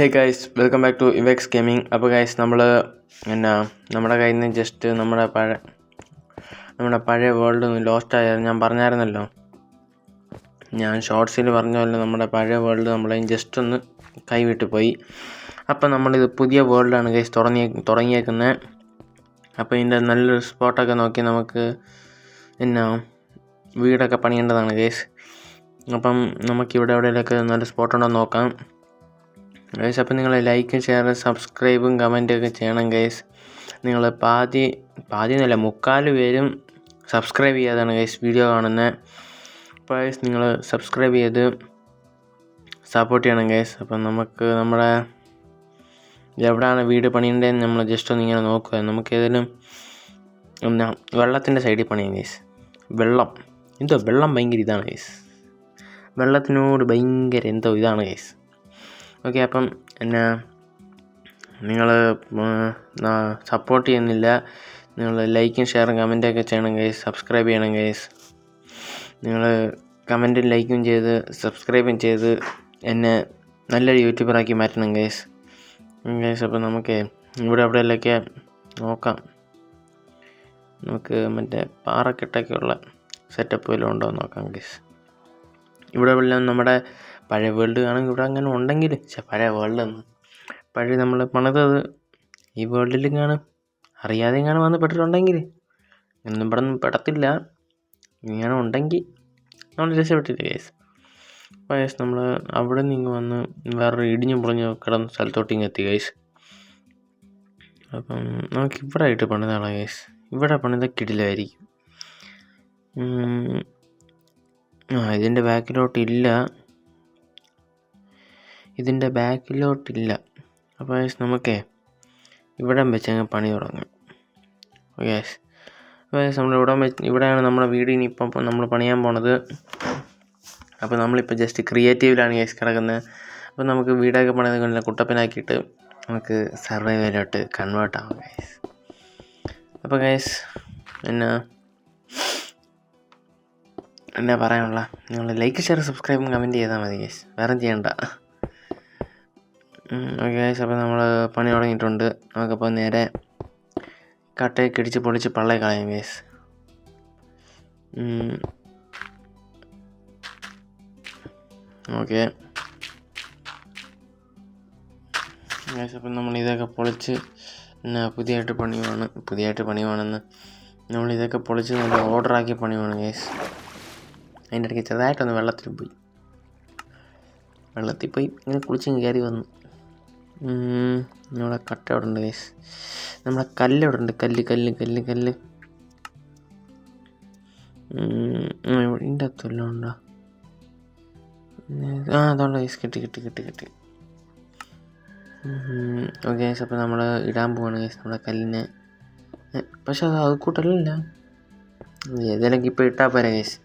Hey guys, welcome back to Evex gaming. അപ്പോൾ guys നമ്മുടെ കയ്യിൽ നിന്ന് ജസ്റ്റ് നമ്മുടെ പഴയ വേൾഡ് ഒന്ന് ലോസ്റ്റ് ആയത് ഞാൻ പറഞ്ഞായിരുന്നല്ലോ. ഞാൻ ഷോർട്സിൽ പറഞ്ഞ പോലെ നമ്മുടെ പഴയ വേൾഡ് നമ്മളെ ജസ്റ്റ് ഒന്ന് കൈവിട്ട് പോയി. അപ്പം നമ്മളിത് പുതിയ വേൾഡാണ് ഗൈസ് തുടങ്ങിയേക്കുന്നത്. അപ്പോൾ ഇതിൻ്റെ നല്ലൊരു സ്പോട്ടൊക്കെ നോക്കി നമുക്ക് വീടൊക്കെ പണിയേണ്ടതാണ് ഗൈസ്. അപ്പം നമുക്കിവിടെ എവിടെയെങ്കിലുമൊക്കെ നല്ല സ്പോട്ടുണ്ടോ നോക്കാം ഗൈസ്. അപ്പം നിങ്ങൾ ലൈക്കും ഷെയറും സബ്സ്ക്രൈബും കമൻറ്റൊക്കെ ചെയ്യണം ഗൈസ്. നിങ്ങൾ പാതി എന്നല്ല 3/4 പേരും സബ്സ്ക്രൈബ് ചെയ്യാതാണ് ഗൈസ് വീഡിയോ കാണുന്നത്. അപ്പോൾ ഗൈസ് നിങ്ങൾ സബ്സ്ക്രൈബ് ചെയ്ത് സപ്പോർട്ട് ചെയ്യണം ഗൈസ്. അപ്പം നമുക്ക് നമ്മുടെ എവിടെയാണ് വീട് പണിയേണ്ടതെന്ന് നമ്മൾ ജസ്റ്റ് ഒന്ന് ഇങ്ങനെ നോക്കുക. നമുക്ക് ഏതെങ്കിലും വെള്ളത്തിൻ്റെ സൈഡിൽ പണിയാം ഗൈസ്. വെള്ളം ഭയങ്കര ഇതാണ് ഗൈസ്. വെള്ളത്തിനോട് ഭയങ്കര ഇതാണ് ഗൈസ്. ഓക്കെ, അപ്പം നിങ്ങൾ സപ്പോർട്ട് ചെയ്യുന്നില്ല. നിങ്ങൾ ലൈക്കും ഷെയറും കമൻറ്റൊക്കെ ചെയ്യണം ഗൈസ്. സബ്സ്ക്രൈബ് ചെയ്യണം ഗൈസ്. നിങ്ങൾ കമൻറ്റും ലൈക്കും ചെയ്ത് സബ്സ്ക്രൈബും ചെയ്ത് എന്നെ നല്ലൊരു യൂട്യൂബറാക്കി മാറ്റണം ഗൈസ്. അപ്പം നമുക്ക് ഇവിടെ എവിടെയെങ്കിലൊക്കെ നോക്കാം. നമുക്ക് മറ്റേ പാറക്കെട്ടൊക്കെയുള്ള സെറ്റപ്പ് വല്ലതും ഉണ്ടോ എന്ന് നോക്കാം ഗൈസ്. ഇവിടെ എല്ലാം നമ്മുടെ പഴയ വേൾഡ് ആണെങ്കിൽ ഇവിടെ അങ്ങനെ ഉണ്ടെങ്കിൽ പഴയ വേൾഡൊന്നും പഴയ നമ്മൾ പണിതത് ഈ വേൾഡിലും കാണും, അറിയാതെയും കാണും വന്ന് പെട്ടിട്ടുണ്ടെങ്കിൽ ഒന്നും ഇവിടെ ഒന്നും പെടത്തില്ല. ഇങ്ങനെ ഉണ്ടെങ്കിൽ നമ്മൾ രക്ഷപ്പെട്ടില്ല കേസ്. അപ്പോൾ കേസ് നമ്മൾ അവിടെ നിന്ന് വന്ന് വേറൊരു ഇടിഞ്ഞു പൊളിഞ്ഞ് കിടന്ന സ്ഥലത്തോട്ടിങ്ങ് എത്തി കേസ്. അപ്പം നമുക്ക് ഇവിടെ ആയിട്ട് പണിതാണ് കേസ്. ഇവിടെ പണിത കിടിലായിരിക്കും. ഇതിൻ്റെ ബാക്കിലോട്ടില്ല. അപ്പോൾ നമുക്ക് ഇവിടെ വെച്ചങ്ങ് പണി തുടങ്ങും ഗ്യാസ്. അപ്പോൾ ഇവിടെയാണ് നമ്മുടെ വീട് ഇനിയിപ്പം നമ്മൾ പണിയാൻ പോണത്. അപ്പോൾ നമ്മളിപ്പോൾ ജസ്റ്റ് ക്രിയേറ്റീവിലാണ് ഗ്യാസ് കിടക്കുന്നത്. അപ്പോൾ നമുക്ക് വീടൊക്കെ പണിത് കണ്ടില്ല കുട്ടപ്പനാക്കിയിട്ട് നമുക്ക് സർവൈവലോട്ട് കൺവേർട്ട് ആവാം ഗ്യാസ്. അപ്പോൾ ഗ്യാസ് എന്നാ പറയാനുള്ള, നിങ്ങൾ ലൈക്ക് ഷെയർ സബ്സ്ക്രൈബും കമൻറ്റ് ചെയ്താൽ മതി ഗ്യാസ്, വേറെ ചെയ്യണ്ട. ഓക്കെ ഗൈസ്, അപ്പോൾ നമ്മൾ പണി തുടങ്ങിയിട്ടുണ്ട്. നമുക്കപ്പോൾ നേരെ കട്ടയൊക്കെ ഇടിച്ച് പൊളിച്ച് പള്ളേ കളയാം ഗൈസ്. ഓക്കെ ഗൈസ്, അപ്പം നമ്മൾ ഇതൊക്കെ പൊളിച്ച് പുതിയതായിട്ട് പണിയുവാണെന്ന് നമ്മളിതൊക്കെ പൊളിച്ച് നല്ല ഓർഡറാക്കി പണിയുവാണ് ഗൈസ്. അതിൻ്റെ ഇടയ്ക്ക് ചെറുതായിട്ടൊന്ന് വെള്ളത്തിൽ പോയി ഇങ്ങനെ കുളിച്ച് കയറി വന്നു. നമ്മുടെ കട്ട അവിടെ ഉണ്ട് ഗൈസ്. നമ്മുടെ കല്ല് അവിടെ ഉണ്ട്. കല്ല് ഇതിൻ്റെ അകത്തെല്ലാം ഉണ്ടോ? അതുകൊണ്ട് ഗൈസ് കിട്ടി. ഓക്കെ ഗൈസ്, അപ്പോൾ നമ്മൾ ഇടാൻ പോവാണ് ഗൈസ് നമ്മുടെ കല്ലിനെ. പക്ഷെ അത് കൂട്ടല്ല, ഏതെങ്കിലും ഇപ്പോൾ ഇട്ടാൽ പോരാ ഗൈസ്.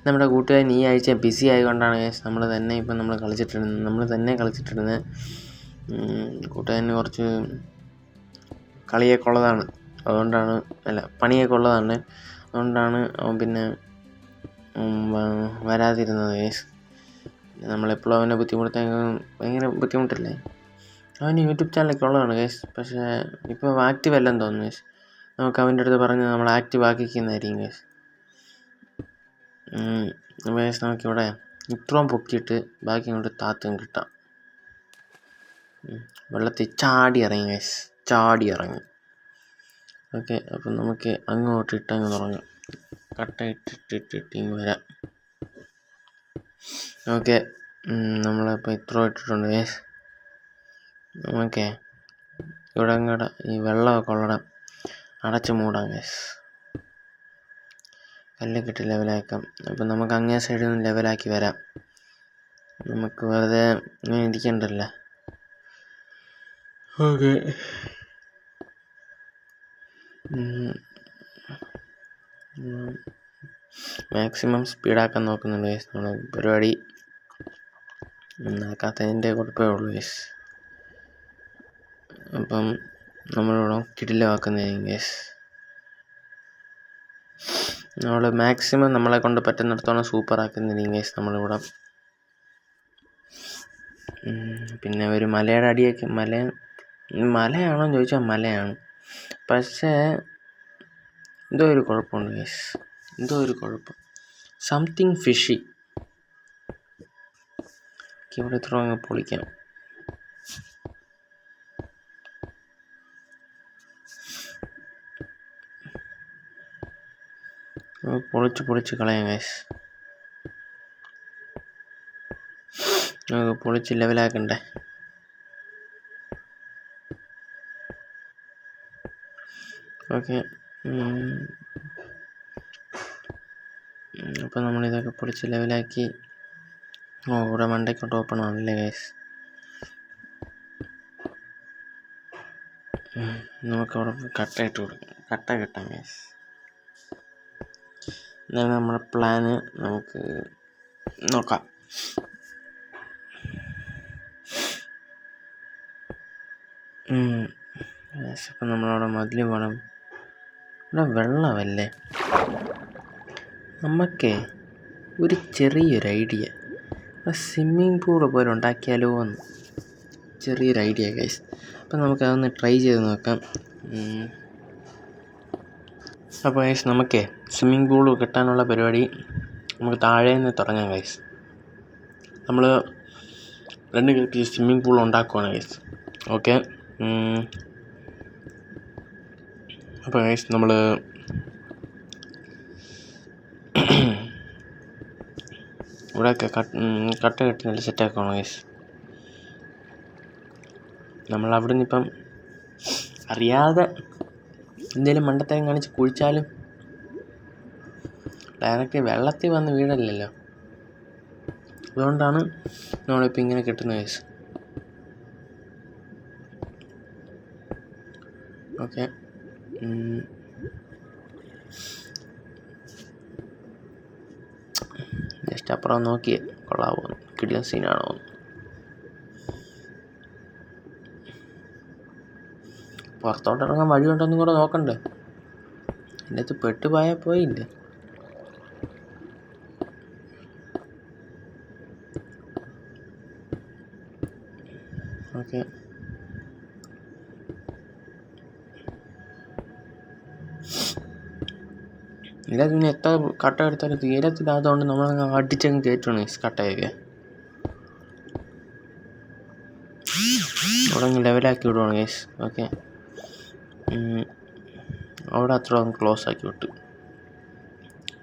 നമ്മുടെ കൂട്ടുകാരൻ ഈ ആഴ്ച ബിസി ആയതുകൊണ്ടാണ് ഗൈസ് നമ്മൾ തന്നെ കളിച്ചിട്ടിരുന്നത്. കൂട്ടുകാരന് കുറച്ച് കളിയൊക്കെ ഉള്ളതാണ്, പണിയൊക്കെ ഉള്ളതാണ്. അതുകൊണ്ടാണ് അവൻ പിന്നെ വരാതിരുന്നത് ഗൈസ്. നമ്മളെപ്പോഴും അവനെ ഭയങ്കര ബുദ്ധിമുട്ടല്ലേ. അവന് യൂട്യൂബ് ചാനലൊക്കെ ഉള്ളതാണ് ഗൈസ്. പക്ഷേ ഇപ്പോൾ ആക്റ്റീവ് അല്ലെന്ന് തോന്നുന്നു ഗൈസ്. നമുക്ക് അവൻ്റെ അടുത്ത് പറഞ്ഞ് നമ്മൾ ആക്റ്റീവ് ആക്കിക്കുന്നതായിരിക്കും ഗൈസ്. ഗൈസ് നമുക്കിവിടെ ഇത്രയും പൊക്കിയിട്ട് ബാക്കി കൊണ്ട് താത്തും കിട്ടാം. വെള്ളത്തിൽ ചാടി ഇറങ്ങി. ഓക്കെ, അപ്പം നമുക്ക് അങ്ങോട്ട് ഇട്ടങ്ങ് തുടങ്ങാം. കട്ട ഇട്ടിട്ട് വരാം. ഓക്കെ, നമ്മളിപ്പോൾ ഇത്ര ഇട്ടിട്ടുണ്ട് ഗൈസ്. ഓക്കെ, ഇവിടെ അങ്ങോട്ട് ഈ വെള്ളമൊക്കെ ഉള്ളിടം അടച്ച് മൂടാം ഗൈസ്. കല്ലൊക്കെ ഇട്ട് ലെവലാക്കാം. അപ്പം നമുക്ക് അങ്ങേ സൈഡിൽ നിന്ന് ലെവലാക്കി വരാം. നമുക്ക് വെറുതെ ഇങ്ങനെ ഇരിക്കണ്ടല്ലോ. ഓക്കെ, മാക്സിമം സ്പീഡാക്കാൻ നോക്കുന്നുണ്ട് ഗൈസ്. നമ്മൾ പരിപാടി നടക്കാത്തതിൻ്റെ കുഴപ്പമേ ഉള്ളൂ ഗൈസ്. അപ്പം നമ്മളിവിടെ കിടിലമാക്കുന്നതായിരിക്കും ഗൈസ്. നമ്മൾ മാക്സിമം നമ്മളെ കൊണ്ട് പറ്റുന്നിടത്തോളം സൂപ്പറാക്കുന്നതായിരിക്കും ഗൈസ് നമ്മളിവിടെ. പിന്നെ ഒരു മലയുടെ അടിയൊക്കെ മലയാണോ എന്ന് ചോദിച്ചാൽ മലയാണ്, പക്ഷേ എന്തോ ഒരു കുഴപ്പമുണ്ട് ഗൈസ്, എന്തോ ഒരു കുഴപ്പം, സംതിങ് ഫിഷി. ഇവിടെ ഇത്ര അങ്ങ് പൊളിക്കാം. പൊളിച്ച് കളയാം ഗൈസ്. പൊളിച്ച് ലെവലാക്കണ്ടേ. ഓക്കെ, അപ്പോൾ നമ്മളിതൊക്കെ പൊളിച്ച് ലെവലാക്കി. ഇവിടെ മണ്ടയ്ക്കോട്ട് ഓപ്പൺ ആണല്ലേ ഗൈസ്. നമുക്കവിടെ കട്ടയിട്ട് കൊടുക്കാം, കട്ട കിട്ടാം ഗൈസ്. ഇതാണ് നമ്മുടെ പ്ലാന്, നമുക്ക് നോക്കാം. അപ്പം നമ്മളവിടെ മതിൽ വേണം. ഇവിടെ വെള്ളമല്ലേ, നമുക്കേ ഒരു ചെറിയൊരു ഐഡിയ, സ്വിമ്മിങ് പൂള് പോലെ ഉണ്ടാക്കിയാലോ എന്ന് ചെറിയൊരു ഐഡിയ ഗൈസ്. അപ്പം നമുക്കതൊന്ന് ട്രൈ ചെയ്ത് നോക്കാം. അപ്പോൾ ഗൈസ്, നമുക്കേ സ്വിമ്മിങ് പൂള് കിട്ടാനുള്ള പരിപാടി നമുക്ക് താഴെ നിന്ന് തുടങ്ങാം ഗൈസ്. നമ്മൾ 2 കെട്ടി സ്വിമ്മിങ് പൂൾ ഉണ്ടാക്കുവാണ് ഗൈസ്. ഓക്കെ, അപ്പോൾ ഗൈസ് നമ്മൾ ഇവിടെയൊക്കെ കട്ട കെട്ടി നല്ല സെറ്റാക്കണം ഗൈസ്. നമ്മളവിടെ നിന്ന് ഇപ്പം അറിയാതെ എന്തെങ്കിലും മണ്ടത്തരം കാണിച്ച് കുഴിച്ചാലും ഡയറക്റ്റ് വെള്ളത്തിൽ വന്ന് വീഴല്ലല്ലോ, അതുകൊണ്ടാണ് നമ്മളിപ്പോൾ ഇങ്ങനെ കെട്ടുന്നത് ഗൈസ്. ഓക്കെ, ജസ്റ്റ് അപ്പുറം നോക്കിയേ കൊള്ളാവോ, കിടിലൻ സീനാണോ. പുറത്തോട്ടിറങ്ങാൻ വഴിയുണ്ടോന്നും കൂടെ നോക്കണ്ടേ, എൻ്റെ അടുത്ത് പെട്ടുപോയാൽ പോയില്ലേ. ഓക്കെ, ഇതിനകത്ത് പിന്നെ എത്ര കട്ട എടുത്താലും തീരത്തില്ലാത്തതുകൊണ്ട് നമ്മളങ്ങ് അടിച്ചങ്ങ് കയറ്റുവാണ് കട്ടയൊക്കെ. അവിടെ അങ്ങ് ലെവലാക്കി വിടുവാണ് ഗൈസ്. ഓക്കെ, അവിടെ അത്ര അങ്ങ് ക്ലോസ് ആക്കി വിട്ടു,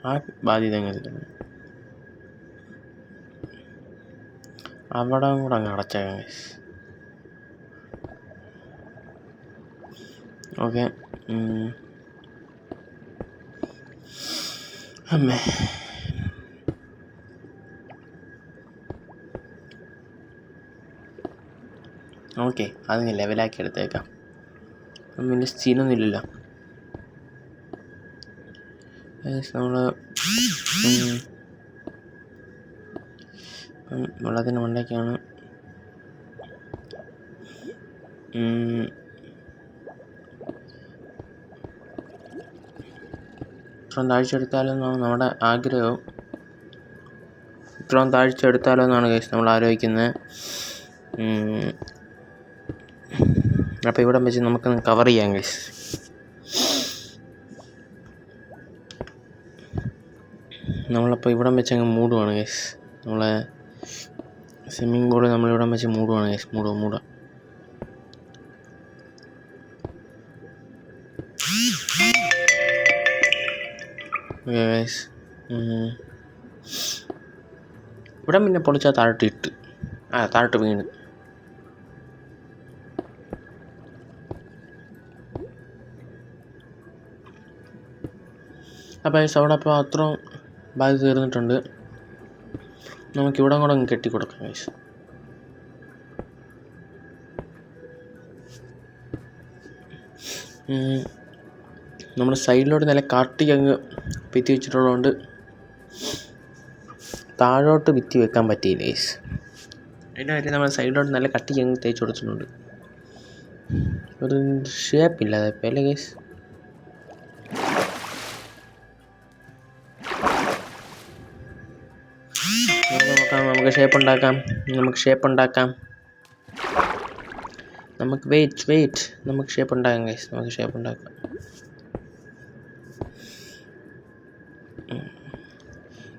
ആ ബാധ്യത എങ്ങനെ അവിടെ കൂടെ അങ്ങ് അടച്ചേക്കാം ഗൈസ്. ഓക്കെ, അമ്മേ ഓക്കെ, അതിന് ലെവലാക്കി എടുത്തേക്കാം, പിന്നെ സീനൊന്നുമില്ലല്ലോ. നമ്മൾ വെള്ളത്തിൻ്റെ മണ്ടയ്ക്കാണ്. ഇത്രയും താഴ്ചയെടുത്താലോ എന്നാണ് നമ്മുടെ ആഗ്രഹം, ഇത്രയും താഴ്ചയെടുത്താലോ എന്നാണ് ഗൈസ് നമ്മൾ ആലോചിക്കുന്നത്. അപ്പോൾ ഇവിടെ വെച്ച് നമുക്കൊന്ന് കവർ ചെയ്യാം ഗൈസ്. നമ്മളപ്പോൾ ഇവിടം വെച്ച് അങ്ങ് മൂടുവാണ് ഗൈസ്, നമ്മളെ സ്വിമ്മിങ് പൂള് നമ്മളിവിടം വെച്ച് മൂടുവാണ് ഗൈസ്. മൂടാം. ഓക്കെ ഗൈസ്, ഇവിടെ പിന്നെ പൊളിച്ചാൽ താഴോട്ട് വീണ്. അപ്പോൾ ഗൈസ് അവിടെ അപ്പോൾ അത്രയും ബാഗ് തീർന്നിട്ടുണ്ട്, നമുക്കിവിടെ കൂടെ അങ്ങ് കെട്ടിക്കൊടുക്കാം ഗൈസ്. നമ്മുടെ സൈഡിലോട്ട് നല്ല കാട്ടിക്ക് അങ്ങ് ഭിത്തി വെച്ചിട്ടുള്ളതുകൊണ്ട് താഴോട്ട് ഭിത്തി വെക്കാൻ പറ്റിയില്ല ഗൈസ്. അതിൻ്റെ കാര്യം നമ്മൾ സൈഡിലോട്ട് നല്ല കട്ടിക്ക് അങ്ങ് തേച്ച് കൊടുത്തിട്ടുണ്ട്, ഒരു ഷേപ്പില്ലാതെ ഇപ്പം അല്ലേ ഗൈസ്. നമുക്ക് ഷേപ്പ് ഉണ്ടാക്കാം. നമുക്ക് വെയിറ്റ് നമുക്ക് ഷേപ്പ് ഉണ്ടാക്കാം ഗൈസ്. നമുക്ക് ഷേപ്പ് ഉണ്ടാക്കാം.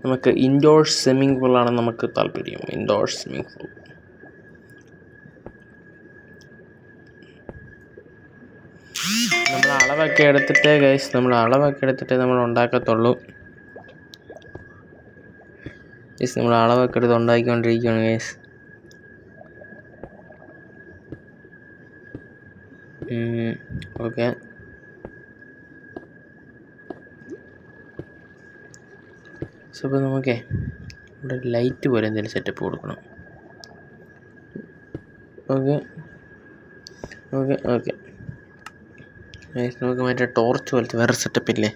നമുക്ക് ഇൻഡോർ സ്വിമ്മിംഗ് പൂളാണ് നമുക്ക് താല്പര്യം. Indoor swimming pool. നമ്മൾ അളവൊക്കെ എടുത്തിട്ടേ ഗൈസ് നമ്മൾ ഉണ്ടാക്കത്തുള്ളൂ. ഗൈസ് നമ്മൾ അളവൊക്കെ എടുത്ത് ഉണ്ടാക്കിക്കൊണ്ടിരിക്കുകയാണ് ഗൈസ്. ഓക്കെ. സോ ഇപ്പോൾ നമുക്കേ ഇവിടെ ലൈറ്റ് പോലെ എന്തെങ്കിലും സെറ്റപ്പ് കൊടുക്കണം. ഓക്കെ നമുക്ക് മറ്റേ ടോർച്ച് പോലത്തെ വേറെ സെറ്റപ്പ് ഇല്ലേ?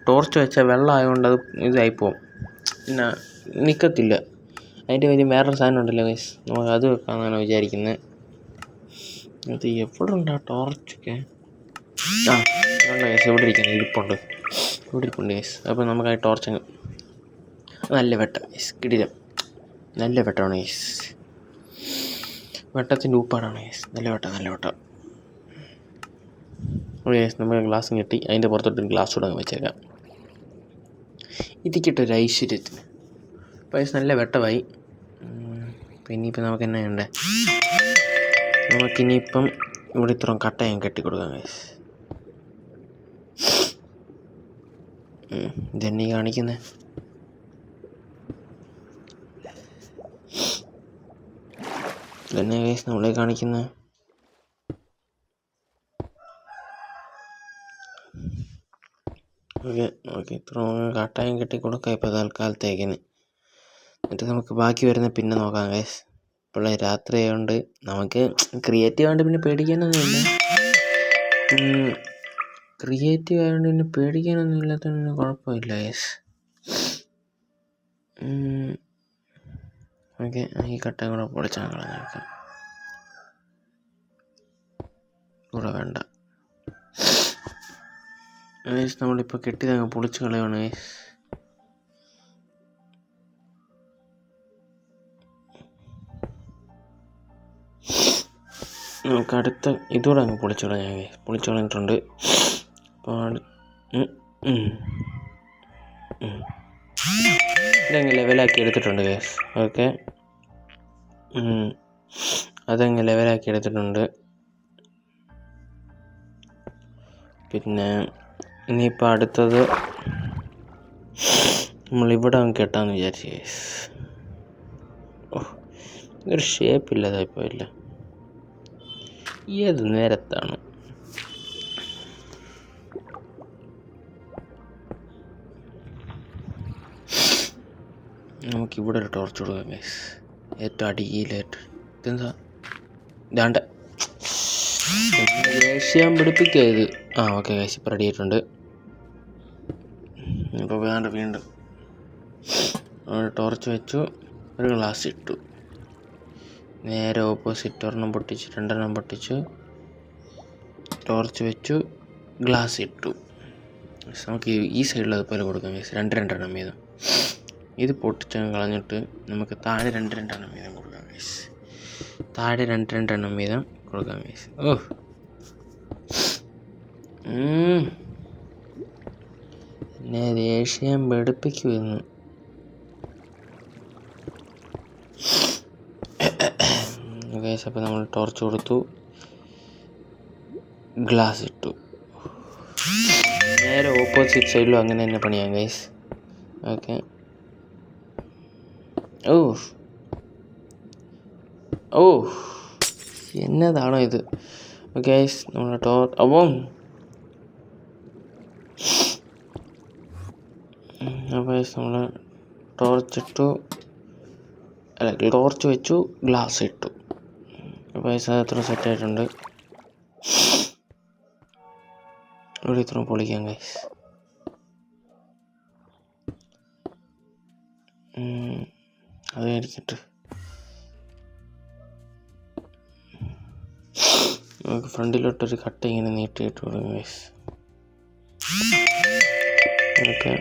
ടോർച്ച് വെച്ചാൽ വെള്ളം ആയതുകൊണ്ട് അത് ഇതായിപ്പോവും, പിന്നെ നിൽക്കത്തില്ല. അതിൻ്റെ വലിയ വേറൊരു സാധനം ഉണ്ടല്ലോ ഗൈസ്, നമുക്ക് അത് വെക്കാമെന്നാണ് വിചാരിക്കുന്നത്. അത് എവിടെ ഉണ്ട് ആ ടോർച്ചൊക്കെ? വേണ്ട ഗൈസ്, ഇവിടെ ഇരിപ്പുണ്ട് ഗൈസ്. അപ്പോൾ നമുക്ക് ആ ടോർച്ച് നല്ല വെട്ടം ഗൈസ്, കിടിലം നല്ല വെട്ടമാണ് ഗൈസ്. വെട്ടത്തിൻ്റെ ഊപ്പാടാണ് ഗൈസ്. നല്ല വെട്ടം. ഗൈസ് നമ്മൾ ഗ്ലാസ് കെട്ടി അതിൻ്റെ പുറത്തോട്ട് ഗ്ലാസ് കൂടെ വെച്ചേക്കാം. ഇതിക്കിട്ടൊരു ഐശ്വര്യത്തിന്. ഗൈസ് നല്ല വെട്ടമായി. ഇനിയിപ്പോൾ നമുക്ക് എന്നാ വേണ്ടേ? നമുക്കിനിയിപ്പം ഇവിടെ ഇത്രയും കട്ട ഞാൻ കെട്ടിക്കൊടുക്കാം ഗൈസ്. ഇതെന്നീ കാണിക്കുന്നത്? ഇതെന്നെ ഗൈസ് നമ്മളെ കാണിക്കുന്നത്? ഓക്കെ ഇത്ര കട്ടായം കെട്ടി കൊടുക്കാം ഇപ്പോൾ തൽക്കാലത്തേക്കിന്. എന്നിട്ട് നമുക്ക് ബാക്കി വരുന്ന പിന്നെ നോക്കാം ഗൈസ്. ഇപ്പോൾ രാത്രി ആയതുകൊണ്ട് നമുക്ക് ക്രിയേറ്റീവ് ആയതുകൊണ്ട് പിന്നെ പേടിക്കാനൊന്നുമില്ല. ഇല്ലാത്തതിന് കുഴപ്പമില്ല ഗൈസ്. ഓക്കെ ഈ കട്ടയും കൂടെ പൊളിച്ചാൽ കളഞ്ഞേക്കാം. കൂടെ വേണ്ട ഗൈസ്. നമ്മളിപ്പോൾ കെട്ടിയതങ്ങ് പൊളിച്ച് കളയുകയാണ് ഗൈസ്. നമുക്ക് അടുത്ത ഇതോടെ അങ്ങ് പൊളിച്ച് കളയാം ഗൈസ്. പൊളിച്ച് കളഞ്ഞിട്ടുണ്ട്. അപ്പോൾ ഇതങ്ങ് ലെവലാക്കി എടുത്തിട്ടുണ്ട് ഗൈസ്. ഓക്കെ അതങ്ങ് ലെവലാക്കി എടുത്തിട്ടുണ്ട്. പിന്നെ ഇനിയിപ്പോൾ അടുത്തത് നമ്മളിവിടെ അങ്ങ് കെട്ടാമെന്ന് വിചാരിച്ചു ഗൈസ്. ഇതൊരു ഷേപ്പില്ലാതായിപ്പോൾ ഇല്ല. ഏത് നേരത്താണ്? നമുക്കിവിടെ ഒരു ടോർച്ച് കൊടുക്കാം ഗൈസ്. ഏറ്റവും അടിയിലായിട്ട്. ഇതെന്താ ഇതാണ്ട് ദേഷ്യം പിടിപ്പിക്കരുത്. ഓക്കെ ഗൈസ് ഇപ്പോൾ റെഡി ആയിട്ടുണ്ട്. ഇപ്പോൾ വേണ്ട വീണ്ടും ടോർച്ച് വെച്ചു, ഒരു ഗ്ലാസ് ഇട്ടു. നേരെ ഓപ്പോസിറ്റ് ഒരെണ്ണം പൊട്ടിച്ചു, രണ്ടെണ്ണം പൊട്ടിച്ചു, ടോർച്ച് വെച്ചു, ഗ്ലാസ് ഇട്ടു. നമുക്ക് ഈ സൈഡിൽ അതുപോലെ കൊടുക്കാം ഗൈസ്. രണ്ടെണ്ണം വീതം. ഇത് പൊട്ടിച്ചങ്ങ് കളഞ്ഞിട്ട് നമുക്ക് താഴെ രണ്ടെണ്ണം വീതം കൊടുക്കാം ഗൈസ്. താഴെ രണ്ടെണ്ണം വീതം കൊടുക്കാം ഗൈസ്. എന്നെ ദേഷ്യം വെടുപ്പിക്കുമെന്ന്. ഗൈസ് അപ്പോൾ നമ്മൾ ടോർച്ച് കൊടുത്തു, ഗ്ലാസ് ഇട്ടു. നേരെ ഓപ്പോസിറ്റ് സൈഡിലും അങ്ങനെ തന്നെ പണിയാം ഗൈസ്. ഓക്കെ എന്നതാണോ ഇത്? ഗൈസ് നമ്മളെ അപ്പം നമ്മൾ ടോർച്ച് വെച്ചു, ഗ്ലാസ് ഇട്ടു. അപ്പോൾ അത് അത്ര സെറ്റായിട്ടുണ്ട്. ഇവിടെ ഇത്ര പൊളിക്കാം ഗൈസ്. അത് കഴിച്ചിട്ട് നമുക്ക് ഫ്രണ്ടിലോട്ടൊരു കട്ട ഇങ്ങനെ നീട്ടിയിട്ട് കൊടുക്കും ഗൈസ്. അതൊക്കെ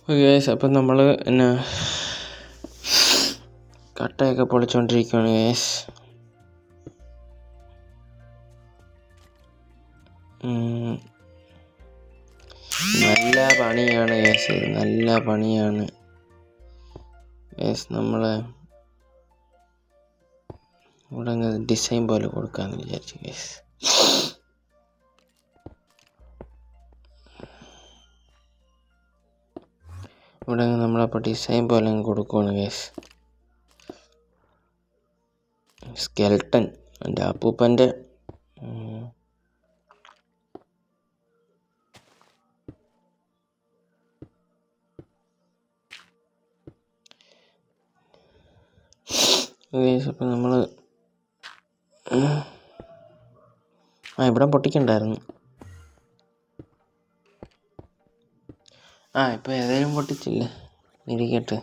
ഗൈസ് അപ്പം നമ്മൾ എന്നാ കട്ടയൊക്കെ പൊളിച്ചുകൊണ്ടിരിക്കുകയാണ് ഗൈസ്. നല്ല പണിയാണ് ഗൈസ്, നല്ല പണിയാണ് ഗൈസ്. നമ്മൾ ഇവിടെ ഡിസൈൻ പോലെ കൊടുക്കാമെന്ന് വിചാരിച്ചു ഗൈസ്. ഇവിടെ നമ്മളപ്പോൾ ഡിസൈൻ പോലെ കൊടുക്കുകയാണ് ഗൈസ്. സ്കെൽട്ടൻ എൻ്റെ അപ്പൂപ്പൻ്റെ ഗൈസ്. അപ്പം നമ്മൾ ഇവിടെ പൊട്ടിക്കണ്ടായിരുന്നു. ഇപ്പം ഏതായാലും പൊട്ടിച്ചില്ല, ഇരിക്കട്ടെ.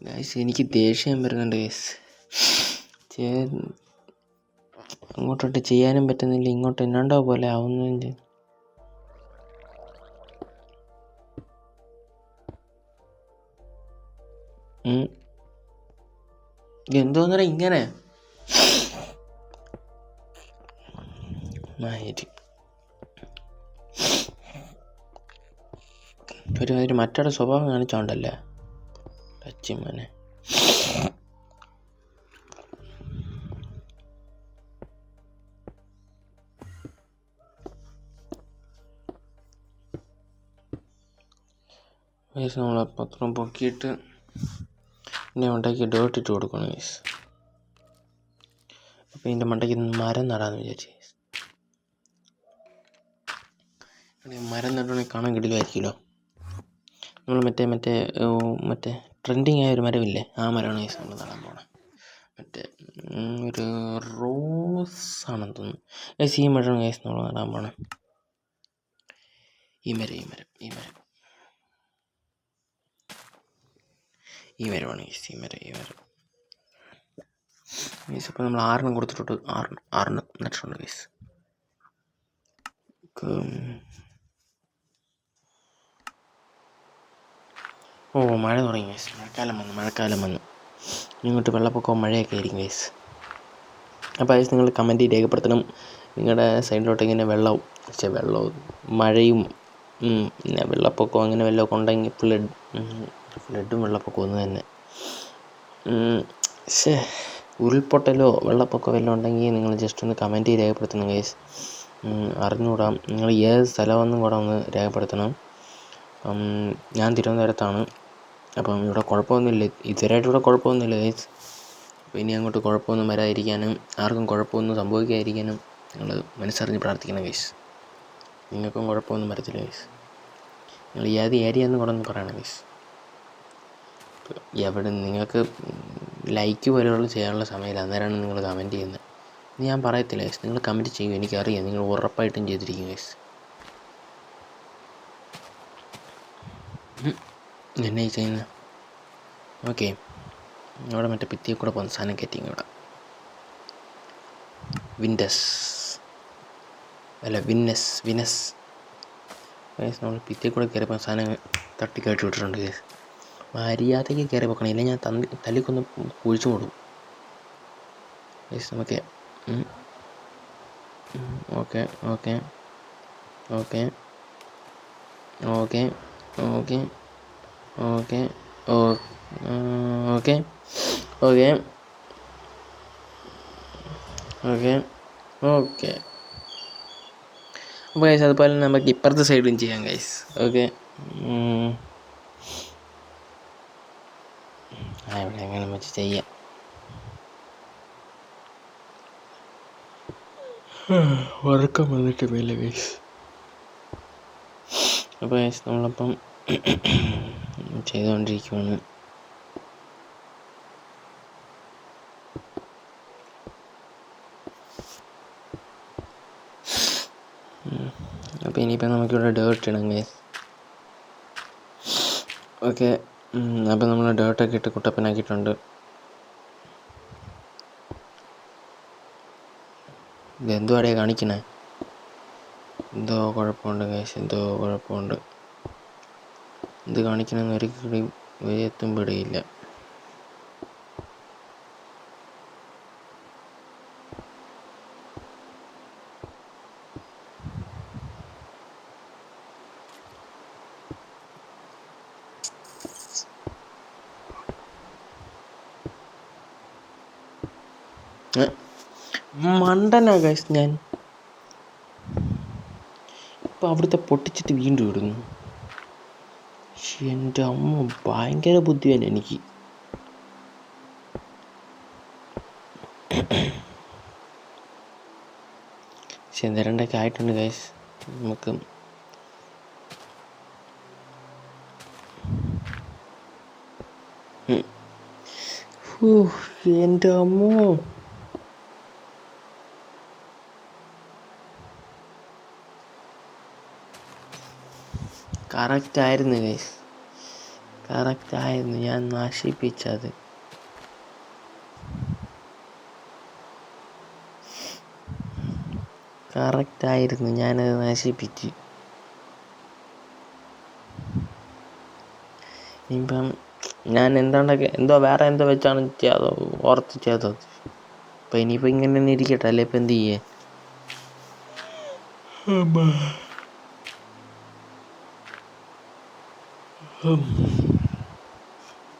ഗൈസ് എനിക്ക് ദേഷ്യം വരുന്നുണ്ട് ഗൈസ്. അങ്ങോട്ടോട്ട് ചെയ്യാനും പറ്റുന്നില്ല, ഇങ്ങോട്ട് എന്നാണ്ടോ പോലെ ആവുന്നുണ്ട്. എന്തോന്നറ ഇങ്ങനെ ഒരു മറ്റൊരു സ്വഭാവം കാണിച്ചോണ്ടല്ലേ ടച്ചിമ്മനെ. ഗൈസ് നമ്മൾ പത്രം പൊക്കിയിട്ട് ഇനി ഉണ്ടാക്കി ഡേർട്ട് ഇട്ട് കൊടുക്കണം ഗൈസ്. അപ്പോൾ ഇതിൻ്റെ മണ്ടയ്ക്ക് മരം നടാമെന്ന് വിചാരിച്ചു ഗൈസ്. മരം നടുവാണെങ്കിൽ കാണാൻ കിടിലായിരിക്കുമല്ലോ. നമ്മൾ മറ്റേ ട്രെൻഡിങ് ആയ ഒരു മരമില്ലേ, ആ മരമാണ് ഗൈസ് നമ്മൾ നടാൻ പോകണം. മറ്റേ ഒരു റോസ് ആണെന്ന് തോന്നുന്നു ഗൈസ്. ഈ മരമാണ് ഗൈസ് നമ്മൾ നടാൻ പോകണം. ഈ മരമാണ് ഗൈസ്, ഈ മരം ഗൈസ്. അപ്പോൾ നമ്മൾ 6 കൊടുത്തിട്ടുണ്ട്, 6 നട്ടിട്ടുണ്ട് ഗൈസ്. മഴ തുടങ്ങി ഗൈസ്. മഴക്കാലം വന്നു. ഇങ്ങോട്ട് വെള്ളപ്പൊക്കവും മഴയൊക്കെ ആയിരിക്കും ഗൈസ്. അപ്പോൾ ഗൈസ് നിങ്ങൾ കമൻറ്റ് രേഖപ്പെടുത്തണം. നിങ്ങളുടെ സൈഡിലോട്ട് ഇങ്ങനെ വെള്ളവും മഴയും പിന്നെ വെള്ളപ്പൊക്കവും അങ്ങനെ വല്ലതൊക്കെ ഉണ്ടെങ്കിൽ ഫ്ലഡും വെള്ളപ്പൊക്കവും ഒന്ന് തന്നെ. ഉരുൾപൊട്ടലോ വെള്ളപ്പൊക്കമോ വല്ലതും ഉണ്ടെങ്കിൽ നിങ്ങൾ ജസ്റ്റ് ഒന്ന് കമൻറ്റ് രേഖപ്പെടുത്തണം ഗൈസ്. അറിഞ്ഞുകൂടാം, നിങ്ങൾ ഏത് സ്ഥലമെന്നും കൂടെ ഒന്ന് രേഖപ്പെടുത്തണം. ഞാൻ തിരുവനന്തപുരത്താണ്. അപ്പം ഇവിടെ കുഴപ്പമൊന്നുമില്ല, ഇതുവരെയായിട്ട് ഇവിടെ കുഴപ്പമൊന്നുമില്ല ഗൈസ്. അപ്പോൾ ഇനി അങ്ങോട്ട് കുഴപ്പമൊന്നും വരാതിരിക്കാനും ആർക്കും കുഴപ്പമൊന്നും സംഭവിക്കാതിരിക്കാനും നിങ്ങൾ മനസ്സറിഞ്ഞ് പ്രാർത്ഥിക്കണം ഗൈസ്. നിങ്ങൾക്കും കുഴപ്പമൊന്നും വരത്തില്ല ഗൈസ്. നിങ്ങൾ ഏത് ഏരിയ എന്ന് കൂടെ ഒന്ന് പറയണം ഗൈസ്. എവിടെ നിങ്ങൾക്ക് ലൈക്ക് പോലെയുള്ള ചെയ്യാനുള്ള സമയമില്ല, അന്നേരമാണ് നിങ്ങൾ കമൻറ്റ് ചെയ്യുന്നത്. ഞാൻ പറയത്തില്ല ഗൈസ്, നിങ്ങൾ കമൻറ്റ് ചെയ്യും, എനിക്കറിയാം നിങ്ങൾ ഉറപ്പായിട്ടും ചെയ്തിരിക്കും ഗൈസ്. എന്നെ ചെയ്യുന്നത് ഓക്കെ. ഇവിടെ മറ്റേ ഭിത്തിയിൽ കൂടെ പോകുന്ന സാധനം കയറ്റിങ് ഇവിടെ വിനസ് ഗൈസ്. നമ്മൾ ഭിത്തിയിൽ കൂടെ കയറിയപ്പോൾ സാധനം തട്ടിക്കയറ്റി വിട്ടിട്ടുണ്ട് ഗൈസ്. മര്യാദയ്ക്ക് കയറി വെക്കണം, ഇല്ലെങ്കിൽ ഞാൻ തല്ലിക്കൊന്ന് കുഴിച്ചു കൊടുക്കും ഗൈസ്. നമുക്ക് ഓക്കെ അപ്പോൾ ഗൈസ് അതുപോലെ നമുക്ക് ഇപ്പുറത്തെ സൈഡും ചെയ്യാം ഗൈസ്. ഓക്കെ ഇവിടെ എങ്ങനെ വെച്ച് ചെയ്യാം. ഉറക്കം വന്നിട്ട് മേലെ ഗൈസ്. അപ്പോൾ ഗൈസ് നമ്മളപ്പം ചെയ്തുകൊണ്ടിരിക്കുകയാണ്. അപ്പോൾ ഇനിയിപ്പോൾ നമുക്കിവിടെ ഡേർട്ട് ഇടാം ഗൈസ്. ഓക്കെ അപ്പം നമ്മൾ ഡേർട്ടൊക്കെ ഇട്ട് കുട്ടപ്പനാക്കിയിട്ടുണ്ട്. ഇതെന്തുവാടേ കാണിക്കണേ? എന്തോ കുഴപ്പമുണ്ട് ഗൈസ്, എന്തോ കുഴപ്പമുണ്ട്. എന്ത് കാണിക്കണമെന്ന് ഒരിക്കലും എത്തും പിടിയില്ല. മണ്ടനാ ഗൈസ് ഞാൻ. ഇപ്പം അവിടുത്തെ പൊട്ടിച്ചിട്ട് വീണ്ടും ഇടുന്നു. എൻ്റെ അമ്മ, ഭയങ്കര ബുദ്ധിയാണ് എനിക്ക്. പക്ഷെ എന്തരണ്ടൊക്കെ ആയിട്ടുണ്ട് ഗൈസ്. നമുക്ക് എൻ്റെ അമ്മോ, കറക്റ്റായിരുന്നു ഗൈസ്, കറക്റ്റായിരുന്നു. ഞാൻ നശിപ്പിച്ചത്. കറക്റ്റായിരുന്നു, ഞാനത് നശിപ്പിച്ച്. ഇനിയിപ്പം ഞാൻ എന്തോ വേറെ എന്തോ വെച്ചാണ് ഓർത്ത് ചെയ്തത്. അപ്പം ഇനിയിപ്പോൾ ഇങ്ങനെ തന്നെ ഇരിക്കട്ടെ, അല്ലേ ഇപ്പം എന്ത് ചെയ്യേ?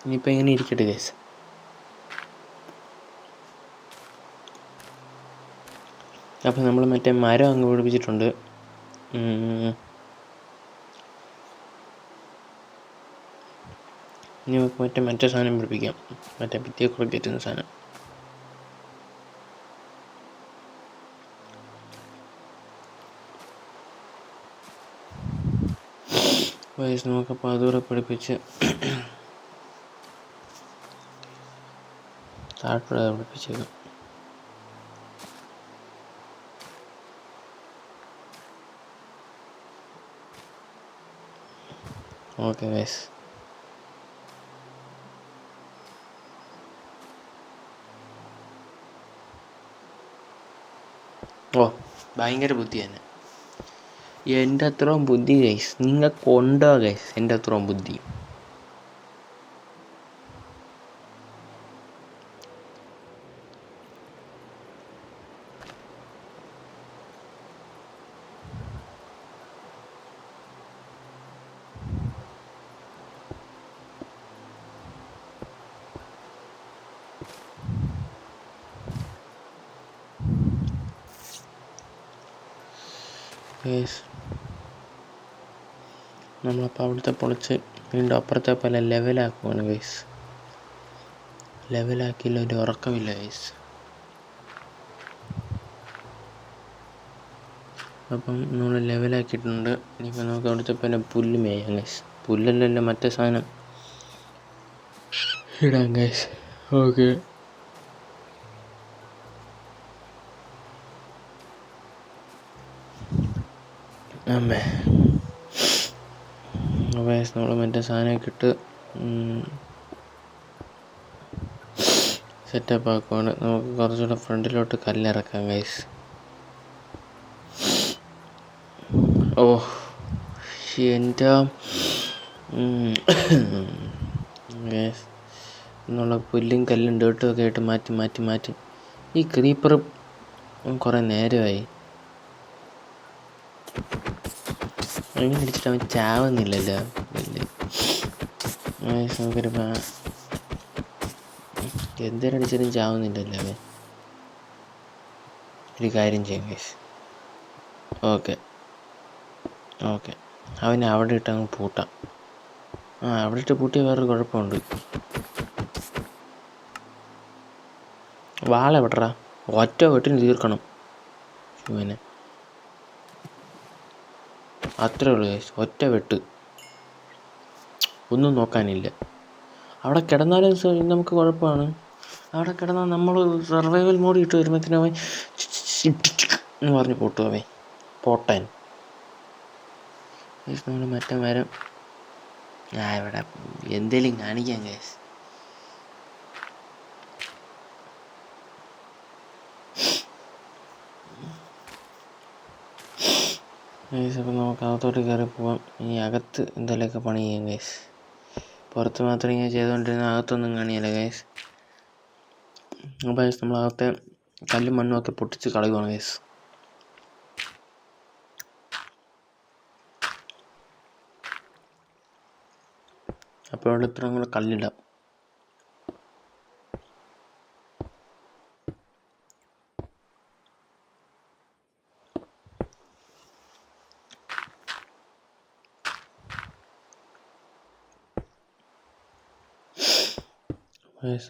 ഇനിയിപ്പോൾ ഇങ്ങനെ ഇരിക്കട്ടെ ഗൈസ്. അപ്പം നമ്മൾ മറ്റേ മരം അങ്ങ് പിടിപ്പിച്ചിട്ടുണ്ട്. ഇനി നമുക്ക് മറ്റേ സാധനം പിടിപ്പിക്കാം, മറ്റേ ഭിത്തിയെ കൂടെ കയറ്റുന്ന സാധനം. വയസ്സ് നമുക്കപ്പോൾ അതുകൂടെ പിടിപ്പിച്ച് താഴെ പിടിപ്പിച്ചേക്കാം. Okay guys. ഭയങ്കര ബുദ്ധി തന്നെ. എൻ്റെ അത്രയും ബുദ്ധി ഗൈസ് നിങ്ങൾക്കുണ്ടോ ഗൈസ്? എൻ്റെ അത്രയും ബുദ്ധി. നമ്മളപ്പോൾ അവിടുത്തെ പൊളിച്ച് വീണ്ടും അപ്പുറത്തെ പോലെ ലെവലാക്കുവാണ് ഗൈസ്. ലെവലാക്കിയില്ല, ഒരു ഉറക്കമില്ല ഗൈസ്. അപ്പം നമ്മൾ ലെവലാക്കിയിട്ടുണ്ട്. ഇനിയിപ്പോൾ നമുക്ക് അവിടുത്തെ പോലെ പുല്ല് മേയാം ഗൈസ്. പുല്ലല്ലല്ലോ, മറ്റേ സാധനം ഇടാം ഗൈസ്. ഓക്കെ. അമ്മേ ഗൈസ്, നമ്മൾ മറ്റേ സാധനമൊക്കെ ഇട്ട് സെറ്റപ്പ് ആക്കുവാണ്. നമുക്ക് കുറച്ചുകൂടെ ഫ്രണ്ടിലോട്ട് കല്ലിറക്കാം ഗൈസ്. എൻ്റെ ഗൈസ്, എന്നുള്ള പുല്ലും കല്ലും ഡേട്ടും ഒക്കെ ആയിട്ട് മാറ്റി ഈ ക്രീപ്പർ കുറേ നേരമായി. അങ്ങനെ അടിച്ചിട്ട് അവൻ ചാവുന്നില്ലല്ലോ. നമുക്കൊരു എന്തിനടിച്ചാലും ചാവുന്നില്ലല്ലോ അവൻ. ഒരു കാര്യം ചെയ്യാം ഗൈസ്. ഓക്കെ, അവനെ അവിടെ ഇട്ട് അങ്ങ് പൂട്ടാം. അവിടെ ഇട്ട് പൂട്ടിയ വേറൊരു കുഴപ്പമുണ്ട്. വാള വിടറാ, ഒറ്റ വെട്ടിന് തീർക്കണം ഇവനെ. അത്രേ ഉള്ളൂ ഗൈസ്, ഒറ്റ വെട്ട്, ഒന്നും നോക്കാനില്ല. അവിടെ കിടന്നാലും നമുക്ക് കുഴപ്പമാണ്. അവിടെ കിടന്നാൽ നമ്മൾ സർവൈവൽ മോഡ് ഇട്ട് വരുമ്പോഴത്തേനും അവൻ എന്ന് പറഞ്ഞ് പൊട്ടും. പോട്ടാൻ നമ്മൾ മറ്റേ മരം ഞാൻ ഇവിടെ എന്തേലും കാണിക്കാം ഗൈസ്. ഗൈസ് അപ്പം നമുക്ക് അകത്തോട്ട് കയറി പോവാം. ഇനി അകത്ത് എന്തെങ്കിലുമൊക്കെ പണി ചെയ്യാം ഗൈസ്. പുറത്ത് മാത്രം ഇങ്ങനെ ചെയ്തുകൊണ്ടിരുന്ന അകത്തൊന്നും കാണിയല്ല ഗൈസ്. അപ്പോൾ ഗൈസ് നമ്മളകത്തെ കല്ലും മണ്ണും ഒക്കെ പൊട്ടിച്ച് കളയുവാണ് ഗൈസ്. അപ്പോൾ അവിടെ ഇത്രയും കൂടെ കല്ലിടാം.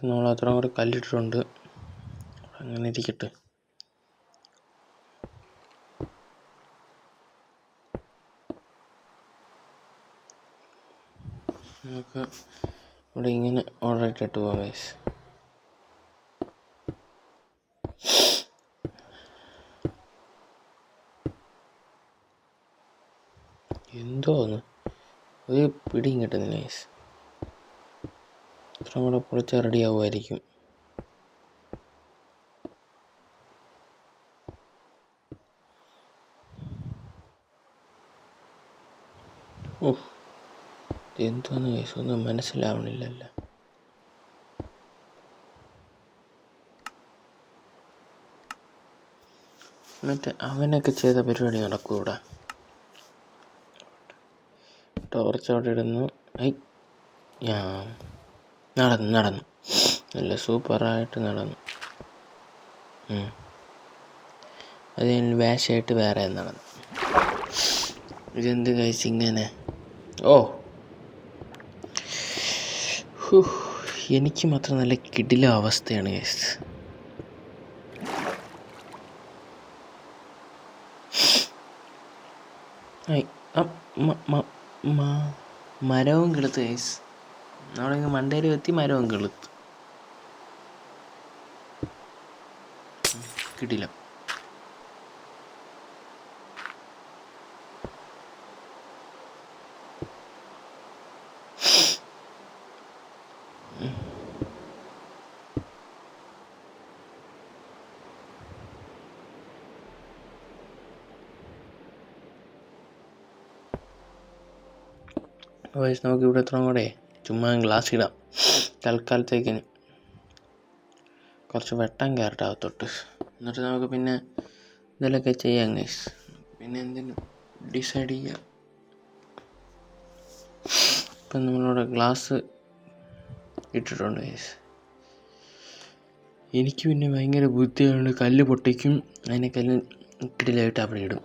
നമ്മൾ അത്രയും കൂടെ കല്ലിട്ടിട്ടുണ്ട്. അങ്ങനെ ഇരിക്കട്ടെ. നമുക്ക് ഇവിടെ ഇങ്ങനെ ഓർഡർ ഇട്ടിട്ട് പോകാം ഗൈസ്. എന്തോന്ന് ഒരു പിടിയും കിട്ടുന്നില്ല ഗൈസ്. ഇത്രയും കൂടെ പൊളിച്ചാൽ റെഡി ആവുമായിരിക്കും. എന്തോന്ന് ഗൈസ് ഒന്നും മനസ്സിലാവണില്ലല്ലോ. മറ്റേ അവനൊക്കെ ചെയ്ത പരിപാടി നടക്കും ഇവിടെ. ടോർച്ച് അവിടെ ഇടുന്നു. നടന്നു നല്ല സൂപ്പറായിട്ട് നടന്നു. അത് വാശായിട്ട് വേറെ നടന്നു. ഇതെന്ത് ഗൈസ് ഇങ്ങനെ? എനിക്ക് മാത്രം നല്ല കിടിലം അവസ്ഥയാണ് ഗൈസ്. മരവും കിളുത്ത് ഗൈസ്. അവിടെ മണ്ടയിൽ എത്തി മരവും കിളുത്ത്. കിടിലം. വയസ്സ് നമുക്ക് ഇവിടെ എത്ര കൂടെ ചുമ്മാ ഗ്ലാസ് ഇടാം തൽക്കാലത്തേക്കിന്. കുറച്ച് വെട്ടം കയറട്ടെ അകത്തോട്ട്. എന്നിട്ട് നമുക്ക് പിന്നെ ഇതിലൊക്കെ ചെയ്യാം ഗൈസ്. പിന്നെ എന്തിനും ഡിസൈഡ് ചെയ്യാം. ഇപ്പം നമ്മളിവിടെ ഗ്ലാസ് ഇട്ടിട്ടുണ്ട് ഗൈസ്. എനിക്ക് പിന്നെ ഭയങ്കര ബുദ്ധിയുണ്ട്. കല്ല് പൊട്ടിക്കും. അതിനെ കല്ല് കിടിലായിട്ട് അവിടെ ഇടും.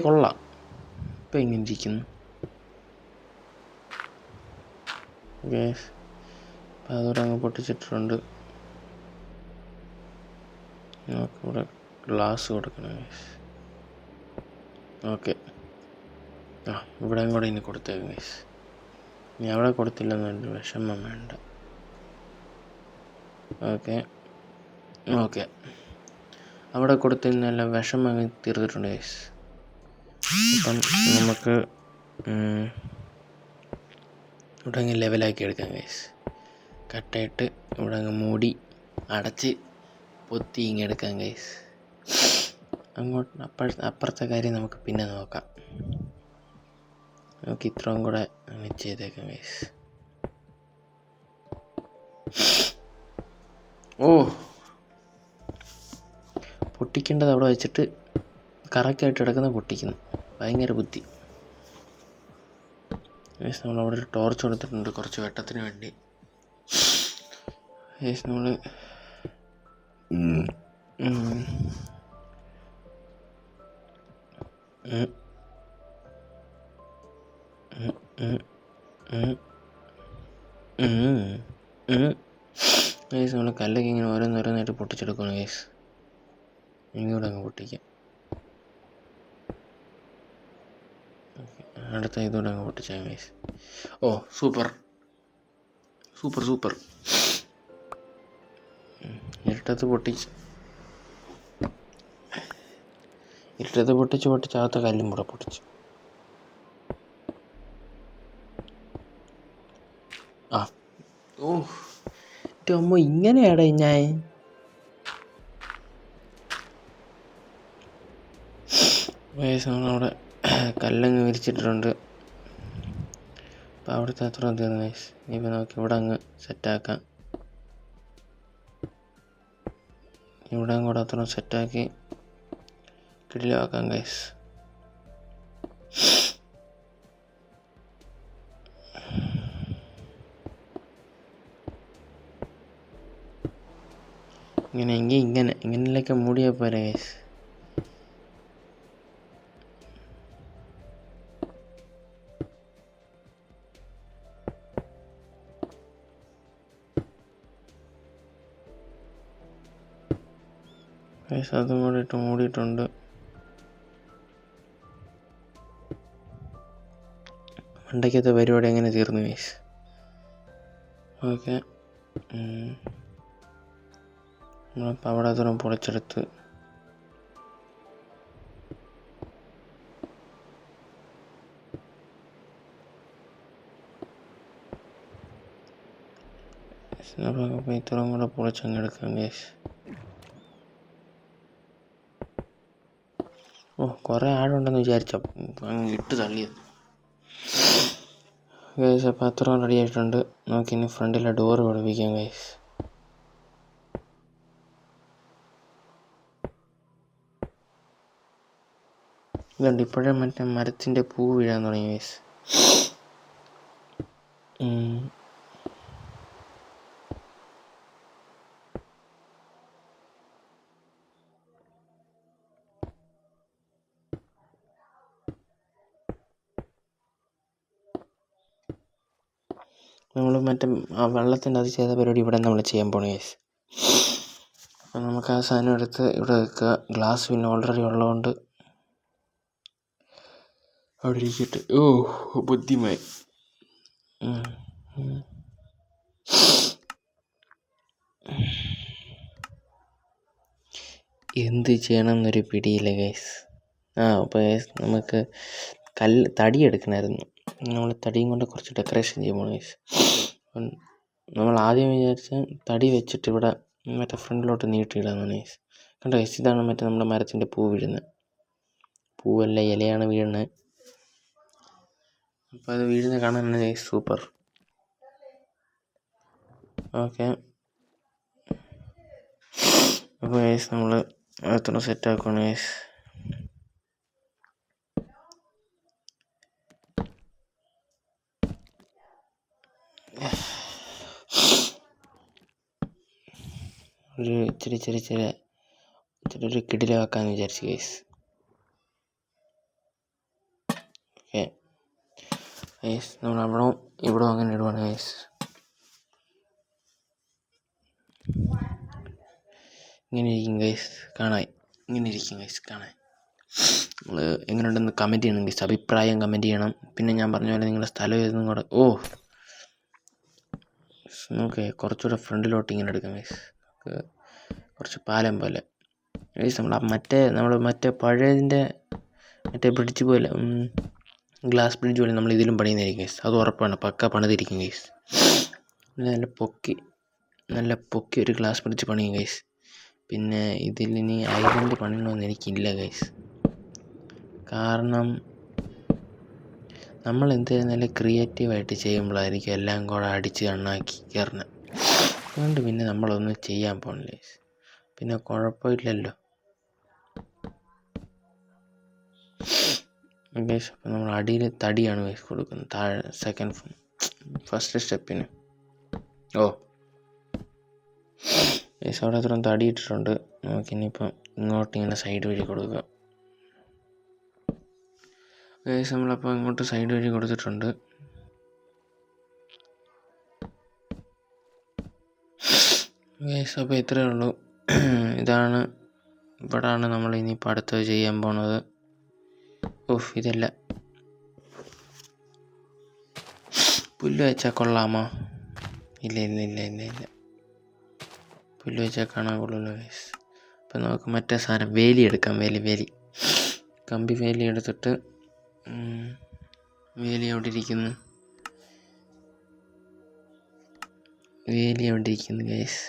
കൊള്ളാം. ഇപ്പം എങ്ങനെ ഇരിക്കുന്നു ഗ്യാസ്? അപ്പം അതോടെ അങ്ങ് പൊട്ടിച്ചിട്ടുണ്ട്. നമുക്കിവിടെ ഗ്ലാസ് കൊടുക്കണം ഗ്യാസ്. ഓക്കെ. ഇവിടെയും കൂടെ ഇനി കൊടുത്തേക്കും ഗ്യാസ്. ഇനി അവിടെ കൊടുത്തില്ലെന്നൊരു വിഷമം വേണ്ട. ഓക്കെ അവിടെ കൊടുത്തതിനെല്ലാം വിഷമം അങ്ങ് തീർത്തിട്ടുണ്ട് ഗ്യാസ്. അപ്പം നമുക്ക് ഇവിടെ അങ്ങ് ലെവലാക്കി എടുക്കാം ഗ്യാസ്. കട്ടയിട്ട് ഇവിടെ അങ്ങ് മൂടി അടച്ച് പൊത്തി ഇങ്ങെടുക്കാം ഗ്യാസ്. അപ്പുറത്തെ കാര്യം നമുക്ക് പിന്നെ നോക്കാം. നമുക്ക് ഇത്രയും കൂടെ അങ്ങ് ചെയ്തേക്കാം ഗ്യാസ്. പൊട്ടിക്കേണ്ടത് അവിടെ വെച്ചിട്ട് കറക്റ്റായിട്ട് കിടക്കുന്ന പൊട്ടിക്കുന്നു. ഭയങ്കര ബുദ്ധി. നമ്മളവിടെ ഒരു ടോർച്ച് കൊടുത്തിട്ടുണ്ട് കുറച്ച് വെട്ടത്തിന് വേണ്ടി. നമ്മൾ ഗൈസ് നമ്മൾ കല്ലൊക്കെ ഇങ്ങനെ ഓരോന്നോരോന്നായിട്ട് പൊട്ടിച്ചെടുക്കണം ഗൈസ്. ഇങ്ങോട്ട് അങ്ങ് പൊട്ടിക്കാം. അടുത്ത ഇതുകൂടെ അങ്ങ് പൊട്ടിച്ചാൽ ഗൈസ്. ഓ സൂപ്പർ സൂപ്പർ സൂപ്പർ. ഇരുട്ടത്ത് പൊട്ടിച്ച് അകത്ത കല്ലും കൂടെ പൊട്ടിച്ചു. ആ ഓ അമ്മ ഇങ്ങനെയാടാ ഞാൻ. നമ്മളവിടെ കല്ലങ്ങ് വിരിച്ചിട്ടിട്ടുണ്ട്. അപ്പോൾ അവിടുത്തെ അത്ര തീർന്നു ഗൈസ്. ഇനിയിപ്പോൾ നമുക്ക് ഇവിടെ അങ്ങ് സെറ്റാക്കാം. ഇവിടെ കൂടെ അത്ര സെറ്റാക്കി കിടിലാക്കാം ഗൈസ്. ഇങ്ങനെയൊക്കെ മൂടിയാൽ പോരെ ഗൈസ്. ഗൈസ് അതും കൂടെ ഇട്ട് മൂടിയിട്ടുണ്ട്. മണ്ടയ്ക്കത്തെ പരിപാടി എങ്ങനെ തീർന്നു ഗൈസ്. ഓക്കെ, നമ്മളപ്പോൾ അവിടെ ദൂരം പൊളിച്ചെടുത്ത് അപ്പോൾ ഇത്രയും കൂടെ പൊളിച്ചങ്ങെടുക്കാം ഗൈസ്. ഓ കുറേ ആടുണ്ടെന്ന് വിചാരിച്ചോ അങ്ങ് ഇട്ട് തള്ളിയത് ഗൈസ്. അപ്പോൾ അത്രയും റെഡി ആയിട്ടുണ്ട്. നമുക്കിനി ഫ്രണ്ടിലെ ഡോറ് പിടിപ്പിക്കാം ഗൈസ്. ഇതുണ്ട് ഇപ്പോഴേ മറ്റേ മരത്തിൻ്റെ പൂ വീഴാൻ തുടങ്ങി ഗൈസ്. നമ്മൾ മറ്റേ ആ വെള്ളത്തിൻ്റെ അത് ചെയ്ത പരിപാടി ഇവിടെ നമ്മൾ ചെയ്യാൻ പോണേ ഗൈസ്. അപ്പം നമുക്ക് ആ സാധനം എടുത്ത് ഇവിടെ വെക്കുക. ഗ്ലാസ് പിന്നെ ഓൾറെഡി ഉള്ളതുകൊണ്ട് അവിടെ ഇരിക്കട്ടെ. ഓ ബുദ്ധിമായി. എന്ത് ചെയ്യണം എന്നൊരു പിടിയില്ല ഗൈസ്. അപ്പോൾ ഗൈസ് നമുക്ക് തടി എടുക്കണമായിരുന്നു. നമ്മൾ തടിയും കൊണ്ട് കുറച്ച് ഡെക്കറേഷൻ ചെയ്യുമ്പോൾ ഗൈസ് നമ്മൾ ആദ്യം വിചാരിച്ച തടി വെച്ചിട്ട് ഇവിടെ മറ്റേ ഫ്രണ്ടിലോട്ട് നീട്ടിയിടാമെന്നാണ് ഗൈസ്. കണ്ടോ ഗൈസ്, ഇതാണ് മറ്റേ നമ്മുടെ മരത്തിൻ്റെ പൂ വീഴുന്നത്. പൂവല്ല, ഇലയാണ് വീഴുന്നത്. അപ്പോൾ അത് വീഴുന്നത് കാണാൻ തന്നെ ഗൈസ് സൂപ്പർ. ഓക്കെ, അപ്പോൾ ഗൈസ് നമ്മൾ അകത്തോടെ സെറ്റാക്കണം ഗൈസ്. ഒരു ഇച്ചിരി ഒരു കിടിലമാക്കാമെന്ന് വിചാരിച്ചു ഗൈസ്. ഓക്കെ ഗൈസ്, നമ്മൾ ഇവിടെ അങ്ങനെ ഇടുവാണ് ഗൈസ്. ഇങ്ങനെ ഇരിക്കും ഗൈസ് കാണാൻ. നിങ്ങൾ എങ്ങനെയുണ്ടെന്ന് കമൻറ്റ് ചെയ്യണം ഗൈസ്. അഭിപ്രായം കമൻറ്റ് ചെയ്യണം. പിന്നെ ഞാൻ പറഞ്ഞ പോലെ നിങ്ങളുടെ സ്ഥലം ഏതെന്നും കൂടെ. നമുക്ക് കുറച്ചുകൂടെ ഫ്രണ്ടിലോട്ട് ഇങ്ങനെ എടുക്കാം ഗൈസ്. കുറച്ച് പാലം പോലെ ഗൈസ്. നമ്മൾ മറ്റേ പഴയതിൻ്റെ മറ്റേ ബ്രിഡ്ജ് പോലെ, ഗ്ലാസ് ബ്രിഡ്ജ് പോലെ നമ്മൾ ഇതിലും പണിയുന്നതായിരിക്കും ഗൈസ്. അത് ഉറപ്പാണ്, പക്ക പണിതിരിക്കും ഗൈസ്. നല്ല പൊക്കി ഒരു ഗ്ലാസ് ബ്രിഡ്ജ് പണിയും ഗൈസ്. പിന്നെ ഇതിലിനി ഐലൻഡ് പണിയണമെന്ന് എനിക്കില്ല ഗൈസ്. കാരണം നമ്മൾ എന്തായാലും നല്ല ക്രിയേറ്റീവായിട്ട് ചെയ്യുമ്പോഴായിരിക്കും എല്ലാം കൂടെ അടിച്ച് കണ്ണാക്കി കയറണം. അതുകൊണ്ട് പിന്നെ നമ്മളൊന്നും ചെയ്യാൻ പോണില്ല ഗൈസ്. പിന്നെ കുഴപ്പമില്ലല്ലോ ഗൈസ്. അപ്പം നമ്മൾ അടിയിൽ തടിയാണ് ഗൈസ് കൊടുക്കുന്നത്. താഴെ ഫസ്റ്റ് സ്റ്റെപ്പിന്. ഗൈസ് അവിടെ അത്രയും തടി ഇട്ടിട്ടുണ്ട്. നമുക്കിനിയിപ്പം ഇങ്ങോട്ടിങ്ങനെ സൈഡ് വഴി കൊടുക്കാം ഗൈസ്. നമ്മളപ്പോൾ ഇങ്ങോട്ട് സൈഡ് വഴി കൊടുത്തിട്ടുണ്ട്. ഗൈസ്, അപ്പോൾ ഇത്രയേ ഉള്ളൂ. ഇവിടാണ് നമ്മൾ ഇനിയിപ്പോൾ അടുത്തത് ചെയ്യാൻ പോണത്. ഇതല്ല പുല്ല് വെച്ചാൽ കൊള്ളാമോ? ഇല്ല, പുല്ല് വെച്ചാൽ കാണാൻ കൊള്ളില്ല ഗൈസ്. അപ്പം നമുക്ക് മറ്റേ സാധനം വേലി എടുക്കാം. വേലി കമ്പി വേലി എടുത്തിട്ട് വേലി എവിടെ ഇരിക്കുന്നു ഗൈസ്?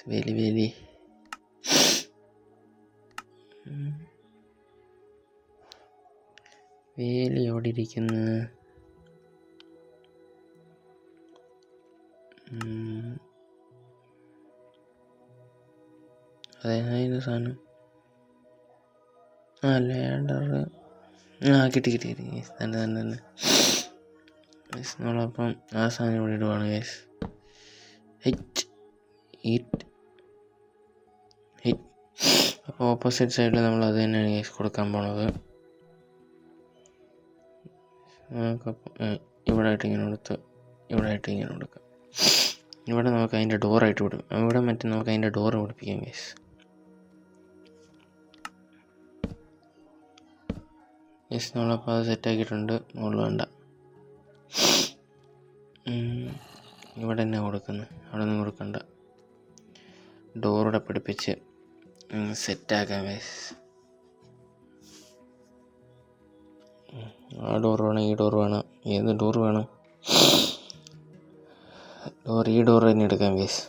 വേലി എവിടെ ഇരിക്കുന്നു? അതായത് സാധനം ലാഡർ കിട്ടി തന്നെ. നമ്മളപ്പം ആ സാധനം ഇവിടെ ഇടുവാണ് ഗൈസ്. അപ്പോൾ ഓപ്പോസിറ്റ് സൈഡിൽ നമ്മൾ അത് തന്നെയാണ് ഗൈസ് കൊടുക്കാൻ പോണത്. ഇവിടെ ആയിട്ട് ഇങ്ങനെ കൊടുക്കാം. ഇവിടെ നമുക്ക് അതിൻ്റെ ഡോറായിട്ട് വിടും. ഇവിടെ നമുക്ക് അതിൻ്റെ ഡോറ് പിടിപ്പിക്കാം ഗൈസ്. നമ്മളപ്പോൾ അത് സെറ്റാക്കിയിട്ടുണ്ട്. മുകളിൽ വേണ്ട, ഇവിടെ തന്നെ കൊടുക്കുന്നു. അവിടെ നിന്ന് കൊടുക്കണ്ട. ഡോറൂടെ പിടിപ്പിച്ച് സെറ്റാക്കാം ഗൈസ്. ആ ഡോർ വേണം, ഈ ഡോർ വേണം. ഏത് ഡോർ വേണം? ഈ ഡോർ തന്നെ എടുക്കാം ഗൈസ്.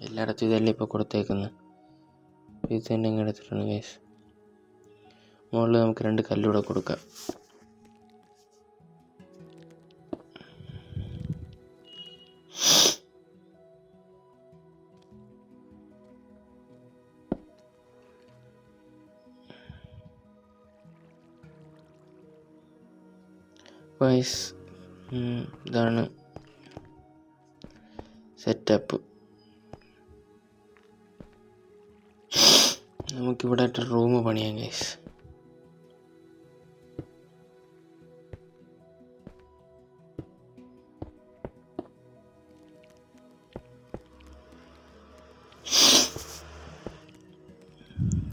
എല്ലായിടത്തും ഇതല്ലേ ഇപ്പോൾ കൊടുത്തേക്കുന്നത്. ഇത് തന്നെ അങ്ങ് എടുത്തിട്ടുണ്ട് ഗൈസ്. മുകളിൽ നമുക്ക് 2 കല്ലൂടെ കൊടുക്കാം. ഗൈസ്, ഇതാണ് സെറ്റപ്പ്. നമുക്കിവിടെ ആയിട്ട് റൂം പണിയാം ഗൈസ്.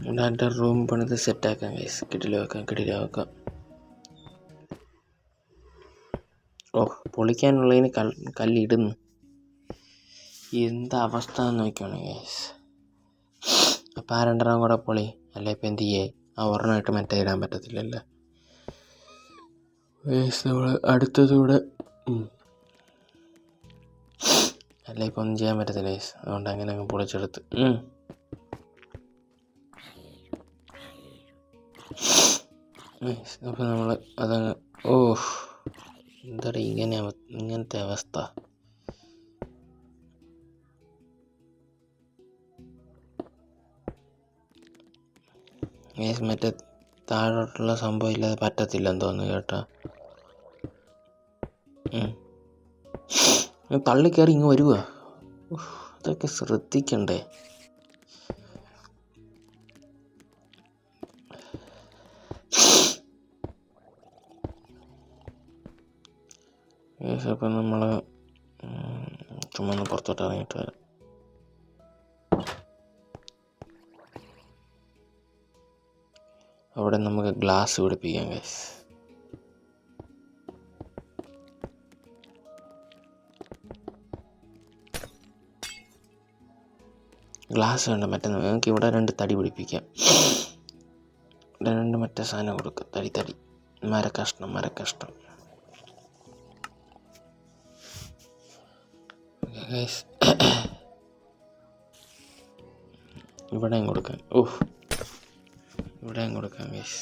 ഇവിടെ ആയിട്ട് റൂം പണിത് സെറ്റാക്കാം ഗൈസ്. കിടിലാക്കാം. പൊളിക്കാനുള്ളതിന് കല്ലിടുന്നു. എന്താ അവസ്ഥ എന്ന് നോക്കിയാണ് ഗൈസ്. അപ്പം ആ 2 കൂടെ പൊളി. അല്ല ഇപ്പം എന്ത് ചെയ്യേ? ആ ഒരെണ്ണമായിട്ട് മറ്റേ ഇടാൻ പറ്റത്തില്ലല്ലോ ഗൈസ്. നമ്മൾ അടുത്തതൂടെ അല്ല ഇപ്പം ഒന്നും ചെയ്യാൻ പറ്റത്തില്ല ഗൈസ്. അതുകൊണ്ട് അങ്ങനെ അങ്ങ് പൊളിച്ചെടുത്ത്. അപ്പം നമ്മൾ അതങ്ങ് എന്താ ഇങ്ങനത്തെ അവസ്ഥ. മറ്റേ താഴോട്ടുള്ള സംഭവം ഇല്ലാതെ പറ്റത്തില്ലെന്ന് തോന്നുന്നു കേട്ടോ. തള്ളിക്കയറി ഇങ്ങ് വരുക. അതൊക്കെ ശ്രദ്ധിക്കണ്ടേ? അപ്പം നമ്മൾ ചുമ്മാ പുറത്തോട്ട് ഇറങ്ങിയിട്ട് വരാം. അവിടെ നമുക്ക് ഗ്ലാസ് പിടിപ്പിക്കാം ഗൈസ്. ഗ്ലാസ് വേണ്ട, മറ്റേ നമുക്ക് ഇവിടെ 2 തടി പിടിപ്പിക്കാം. 2 മറ്റേ സാധനം കൊടുക്കുക. തടി മരക്കഷ്ണം. ഗൈസ്, ഇവിടെയും കൊടുക്കാം. ഇവിടെയും കൊടുക്കാം ഗൈസ്.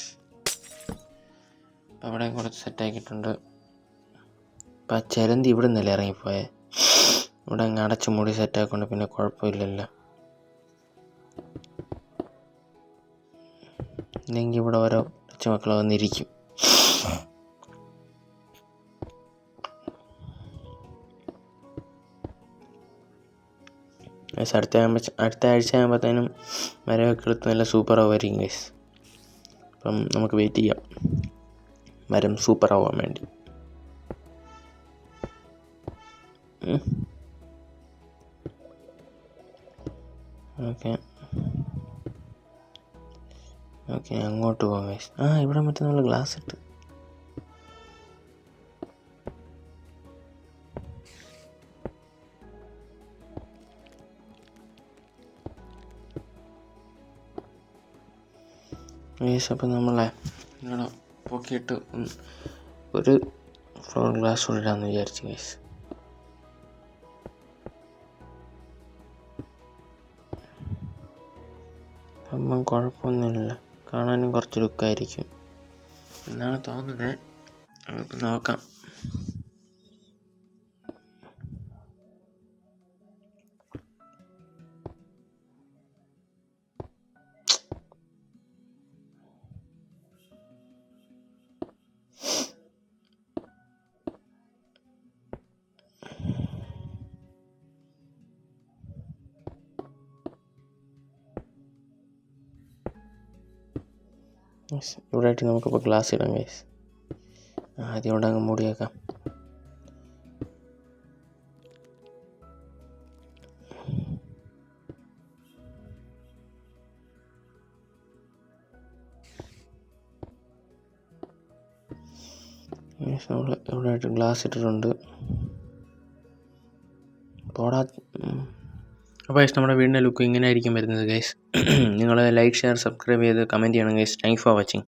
അപ്പം അവിടെയും കൊടുത്ത് സെറ്റാക്കിയിട്ടുണ്ട്. അപ്പം ആ ചിലന്തി ഇവിടെ നിന്നല്ലേ ഇറങ്ങിപ്പോയേ. ഇവിടെ അങ്ങ് അടച്ച് മൂടി സെറ്റാക്കൊണ്ട് പിന്നെ കുഴപ്പമില്ലല്ലോ. ഇല്ലെങ്കിൽ ഇവിടെ ഓരോ കൊച്ചുമക്കൾ വന്നിരിക്കും. അടുത്ത ആഴ്ച ആകുമ്പോഴത്തേനും മരമൊക്കെ എടുത്ത് നല്ല സൂപ്പറാവുമായിരിക്കും ഗൈസ്. അപ്പം നമുക്ക് വെയിറ്റ് ചെയ്യാം മരം സൂപ്പറാവാൻ വേണ്ടി. ഓക്കെ ഓക്കെ, അങ്ങോട്ട് പോകാം ഗൈസ്. ഇവിടെ മറ്റേ നമ്മൾ ഗ്ലാസ് ഇട്ട്. ഗൈസ് അപ്പം നമ്മളെ ഇവിടെ പൊക്കിയിട്ട് ഒരു ഫ്ലോർ ഗ്ലാസ് കൊണ്ടിടാമെന്ന് വിചാരിച്ചു ഗൈസ്. അപ്പം കുഴപ്പമൊന്നുമില്ല, കാണാനും കുറച്ച് ലുക്കായിരിക്കും എന്നാണ് തോന്നുന്നത്. നമുക്ക് നോക്കാം. ഇവിടെ ആയിട്ട് നമുക്കിപ്പോൾ ഗ്ലാസ് ഇടാം ഗൈസ്. ആദ്യം ഇവിടെ അങ്ങ് മൂടിയേക്കാം. നമ്മൾ ഇവിടെ ആയിട്ട് ഗ്ലാസ് ഇട്ടിട്ടുണ്ട്. പോടാ. അപ്പോൾ ഗൈസ് നമ്മുടെ വീടിൻ്റെ ലുക്ക് ഇങ്ങനെ ആയിരിക്കും വരുന്നത് ഗൈസ്. നിങ്ങൾ ലൈക്ക്, ഷെയർ, സബ്സ്ക്രൈബ് ചെയ്ത് കമൻറ്റ് ചെയ്യണം ഗൈസ്. Thanks for watching.